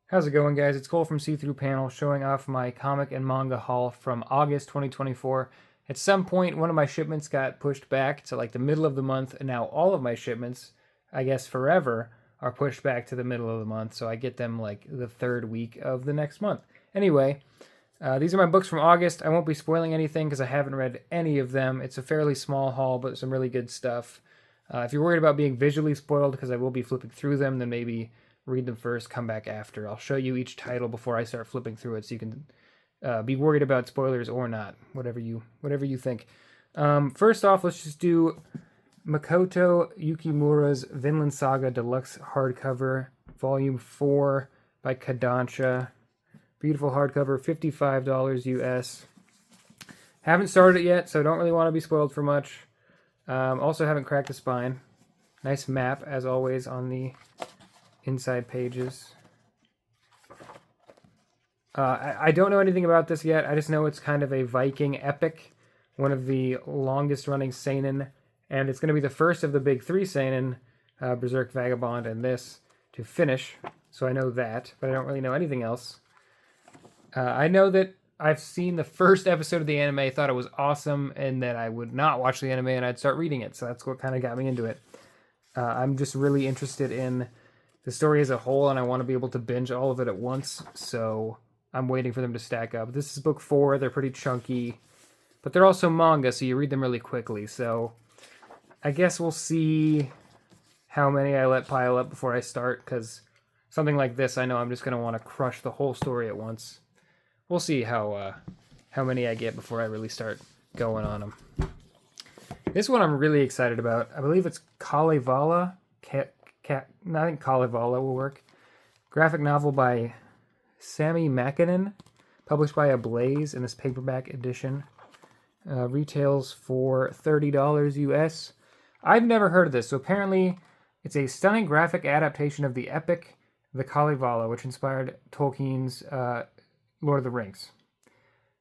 How's it going, guys? It's Cole from See-Through Panel showing off my comic and manga haul from August 2024. At some point, one of my shipments got pushed back to like the middle of the month, and now all of my shipments, I guess forever, are pushed back to the middle of the month, so I get them like the third week of the next month. Anyway, these are my books from August. I won't be spoiling anything because I haven't read any of them. It's a fairly small haul, but some really good stuff. If you're worried about being visually spoiled, because I will be flipping through them, then maybe read them first, come back after. I'll show you each title before I start flipping through it, so you can be worried about spoilers or not, whatever you think. First off, let's just do Makoto Yukimura's Vinland Saga Deluxe Hardcover, Volume 4 by Kodansha. Beautiful hardcover, $55 US. Haven't started it yet, so don't really want to be spoiled for much. Also haven't cracked the spine. Nice map, as always, on the inside pages. I don't know anything about this yet. I just know it's kind of a Viking epic, one of the longest running seinen, and it's going to be the first of the big three seinen, Berserk, Vagabond, and this, to finish. So I know that, but I don't really know anything else. I know that I've seen the first episode of the anime, thought it was awesome, and that I would not watch the anime and I'd start reading it. So that's what kind of got me into it. I'm just really interested in the story as a whole, and I want to be able to binge all of it at once, so I'm waiting for them to stack up. This is book 4. They're pretty chunky, but they're also manga, so you read them really quickly. So I guess we'll see how many I let pile up before I start, because something like this, I know I'm just going to want to crush the whole story at once. We'll see how many I get before I really start going on them. This one I'm really excited about. I believe it's Kalevala. I think Kalevala will work. Graphic novel by Sami Makinen, published by Ablaze in this paperback edition. Retails for $30 US. I've never heard of this, so apparently it's a stunning graphic adaptation of the epic The Kalevala, which inspired Tolkien's Lord of the Rings.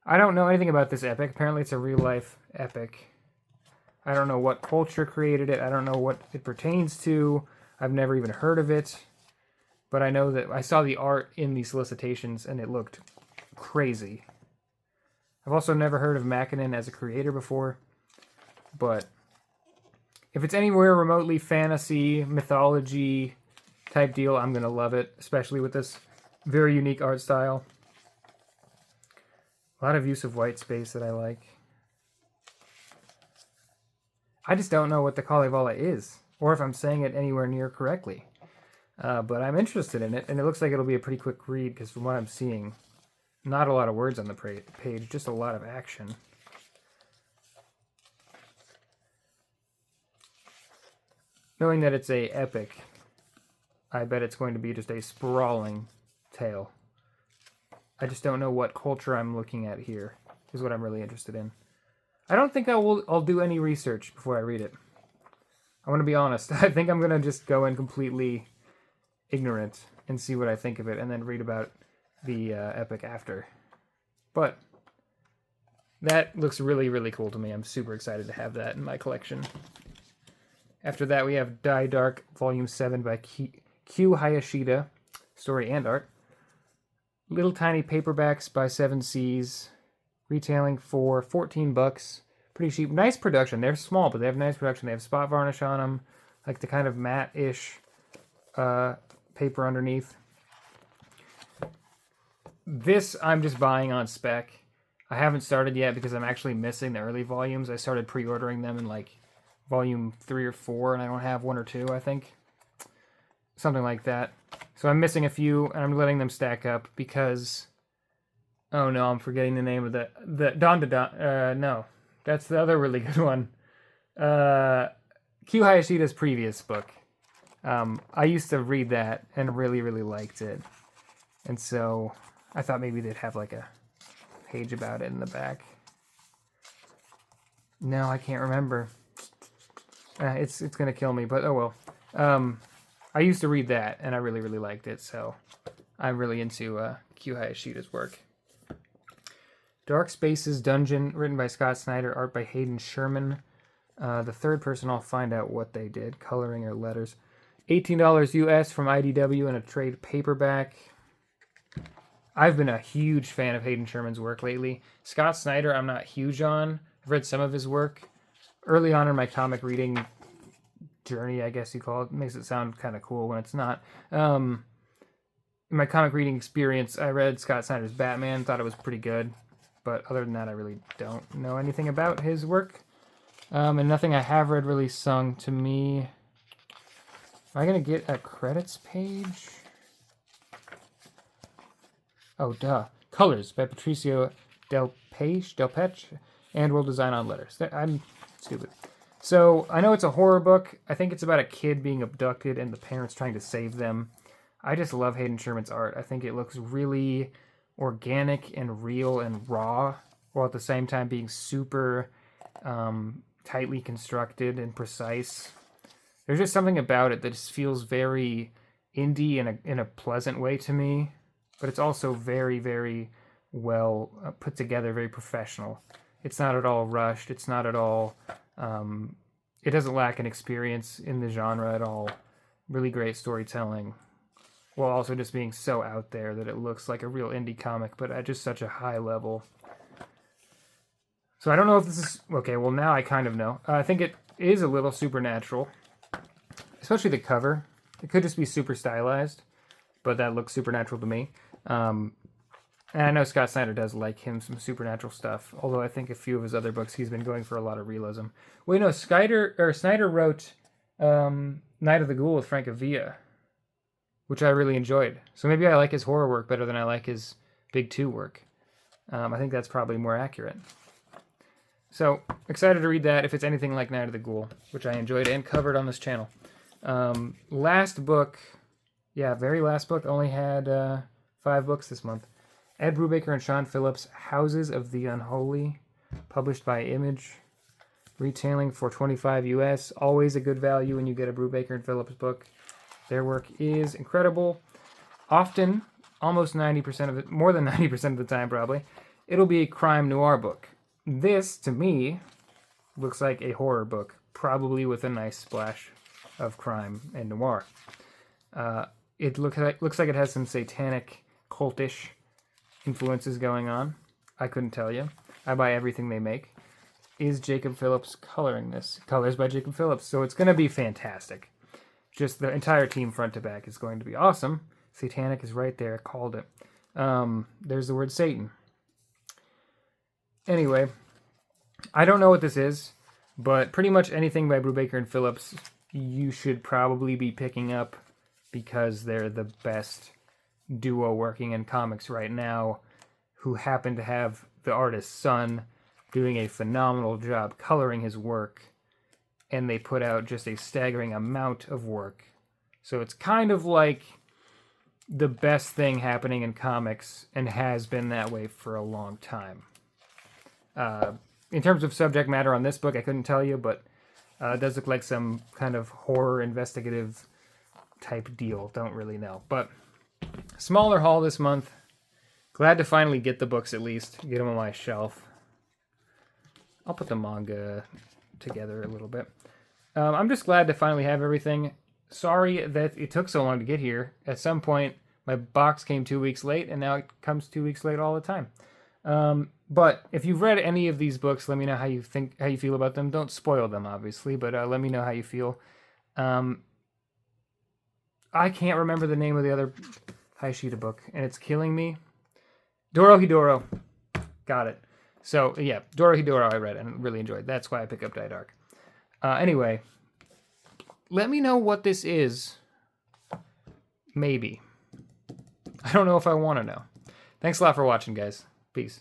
I don't know anything about this epic. Apparently it's a real-life epic. I don't know what culture created it. I don't know what it pertains to. I've never even heard of it. But I know that I saw the art in these solicitations, and it looked crazy. I've also never heard of Makinen as a creator before. But if it's anywhere remotely fantasy, mythology type deal, I'm going to love it. Especially with this very unique art style. A lot of use of white space that I like. I just don't know what the Kalevala is, or if I'm saying it anywhere near correctly. But I'm interested in it, and it looks like it'll be a pretty quick read, because from what I'm seeing, not a lot of words on the page, just a lot of action. Knowing that it's a epic, I bet it's going to be just a sprawling tale. I just don't know what culture I'm looking at here, is what I'm really interested in. I don't think I'll do any research before I read it. I want to be honest. I think I'm going to just go in completely ignorant and see what I think of it, and then read about the epic after. But that looks really, really cool to me. I'm super excited to have that in my collection. After that, we have Dai Dark, Volume 7 by Q Hayashida, story and art. Little tiny paperbacks by 7 Seas, retailing for $14. Pretty cheap. Nice production. They're small, but they have nice production. They have spot varnish on them, like the kind of matte-ish paper underneath. This I'm just buying on spec. I haven't started yet because I'm actually missing the early volumes. I started pre-ordering them in like volume 3 or 4, and I don't have 1 or 2, I think. Something like that. So I'm missing a few, and I'm letting them stack up because... Oh no, I'm forgetting the name of the no, that's the other really good one. Q Hayashida's previous book. I used to read that and really, really liked it. And so I thought maybe they'd have like a page about it in the back. No, I can't remember. It's going to kill me, but oh well. I used to read that, and I really, really liked it, so I'm really into Q Hayashida's work. Dark Spaces Dungeon, written by Scott Snyder, art by Hayden Sherman. The third person, I'll find out what they did, coloring or letters. $18 US from IDW in a trade paperback. I've been a huge fan of Hayden Sherman's work lately. Scott Snyder, I'm not huge on. I've read some of his work. Early on in my comic reading journey, I guess you call it. Makes it sound kind of cool when it's not. In my comic reading experience, I read Scott Snyder's Batman, thought it was pretty good. But other than that, I really don't know anything about his work. And nothing I have read really sung to me. Am I going to get a credits page? Oh, duh. Colors by Patricio Delpech, and World Design on Letters. I'm stupid. So, I know it's a horror book. I think it's about a kid being abducted and the parents trying to save them. I just love Hayden Sherman's art. I think it looks really organic and real and raw, while at the same time being super tightly constructed and precise. There's just something about it that just feels very indie in a pleasant way to me. But it's also very, very well put together, very professional. It's not at all rushed. It's not at all... it doesn't lack an experience in the genre at all. Really great storytelling. While also just being so out there that it looks like a real indie comic, but at just such a high level. So I don't know if this is... Okay, well now I kind of know. I think it is a little supernatural. Especially the cover. It could just be super stylized, but that looks supernatural to me. And I know Scott Snyder does like him some supernatural stuff, although I think a few of his other books he's been going for a lot of realism. Wait, no, Snyder wrote Night of the Ghoul with Frank Avila, which I really enjoyed. So maybe I like his horror work better than I like his Big 2 work. I think that's probably more accurate. So, excited to read that if it's anything like Night of the Ghoul, which I enjoyed and covered on this channel. Last book, very last book, only had 5 books this month. Ed Brubaker and Sean Phillips' Houses of the Unholy, published by Image, retailing for $25 US. Always a good value when you get a Brubaker and Phillips book. Their work is incredible. Often, almost 90% of it, more than 90% of the time probably, it'll be a crime noir book. This, to me, looks like a horror book, probably with a nice splash of crime and noir. It looks like it has some satanic, cultish influences going on. I couldn't tell you. I buy everything they make. Is Jacob Phillips coloring this? Colors by Jacob Phillips. So it's going to be fantastic. Just the entire team front to back is going to be awesome. Satanic is right there. Called it. There's the word Satan. Anyway, I don't know what this is, but pretty much anything by Brubaker and Phillips you should probably be picking up because they're the best duo working in comics right now, who happen to have the artist's son doing a phenomenal job coloring his work, and they put out just a staggering amount of work. So it's kind of like the best thing happening in comics, and has been that way for a long time. In terms of subject matter on this book, I couldn't tell you, but it does look like some kind of horror investigative type deal. Don't really know. But smaller haul this month. Glad to finally get the books at least. Get them on my shelf. I'll put the manga together a little bit. I'm just glad to finally have everything. Sorry that it took so long to get here. At some point, my box came 2 weeks late, and now it comes 2 weeks late all the time. But if you've read any of these books, let me know how you feel about them. Don't spoil them, obviously, but let me know how you feel. I can't remember the name of the other Hayashida book, and it's killing me. Dorohedoro. Got it. So, yeah, Dorohedoro I read and really enjoyed. That's why I pick up Dai Dark. Anyway, let me know what this is. Maybe. I don't know if I want to know. Thanks a lot for watching, guys. Peace.